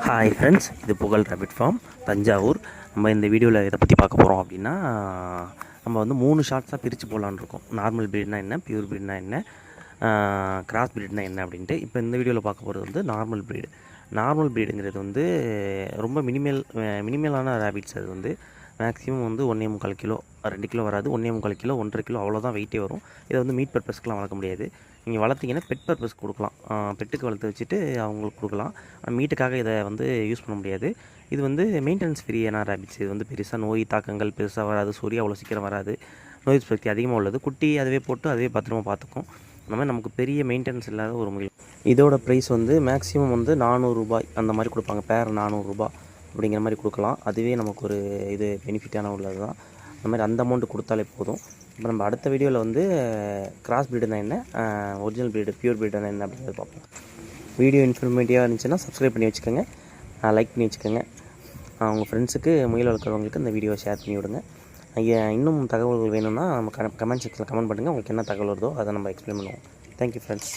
Hi friends, இது புகழ் rapid form Thanjavur. நம்ம இந்த வீடியோவில் எதை பற்றி பார்க்க போகிறோம் அப்படின்னா, நம்ம வந்து 3 ஷார்ட்ஸாக பிரித்து போடலான்னு இருக்கோம். நார்மல் ப்ரீட்னா என்ன, பியூர் ப்ரீட்னா என்ன, கிராஸ் ப்ரீட்னா என்ன அப்படின்ட்டு. இப்போ இந்த வீடியோவில் பார்க்க போகிறது வந்து நார்மல் ப்ரீடு. நார்மல் ப்ரீடுங்கிறது வந்து ரொம்ப மினிமலான ரேபிட்ஸ். அது வந்து மேக்ஸிமம் வந்து 1.25 கிலோ, 2 கிலோ வராது. 1.25 கிலோ, 1.5 கிலோ அவ்வளோதான் வெயிட்டே வரும். இதை வந்து மீட் பர்பஸ்க்குலாம் வளர்க்க முடியாது. நீங்கள் வளர்த்திங்கன்னா பெட் பர்பஸ் கொடுக்கலாம். பெட்டுக்கு வளர்த்து வச்சுட்டு அவங்களுக்கு கொடுக்கலாம். மீட்டுக்காக இதை வந்து யூஸ் பண்ண முடியாது. இது வந்து மெயின்டெனன்ஸ் ஃப்ரீயான ரேபிட்ஸ். இது வந்து பெருசாக நோய் தாக்கங்கள் பெருசாக வராது. சொறி அவ்வளோ சீக்கிரம் வராது. நோய் சக்தி அதிகமாக உள்ளது. குட்டி அதுவே போட்டு அதுவே பத்திரமா பார்த்துக்கும். அந்த மாதிரி நமக்கு பெரிய மெயின்டெனன்ஸ் இல்லாத ஒரு முயல். இதோட ப்ரைஸ் வந்து மேக்ஸிமம் வந்து ₹400 அந்த மாதிரி கொடுப்பாங்க. பேர் ₹400 அப்படிங்கிற மாதிரி கொடுக்கலாம். அதுவே நமக்கு ஒரு இது பெனிஃபிட்டான உள்ளது தான். அந்த மாதிரி அந்த அமௌண்ட்டு கொடுத்தாலே போதும். இப்போ நம்ம அடுத்த வீடியோவில் வந்து கிராஸ் ப்ரீடுனா என்ன, ஒரிஜினல் ப்ரீடு பியூர் ப்ரீடுனா என்ன அப்படிங்கிறது பார்ப்போம். வீடியோ இன்ஃபர்மேட்டிவாக இருந்துச்சுன்னா சப்ஸ்கிரைப் பண்ணி வச்சுக்கோங்க, லைக் பண்ணி வச்சுக்கோங்க. உங்கள் ஃப்ரெண்ட்ஸுக்கு முயல் வளர்க்குறவங்களுக்கு இந்த வீடியோவை ஷேர் பண்ணி விடுங்க. இன்னும் தகவல்கள் வேணும்னா நம்ம கமெண்ட் செக்ஷனில் கமெண்ட் பண்ணுங்கள். உங்களுக்கு என்ன தகவல் வருதோ அதை நம்ம எக்ஸ்பிளைன் பண்ணுவோம். Thank you friends.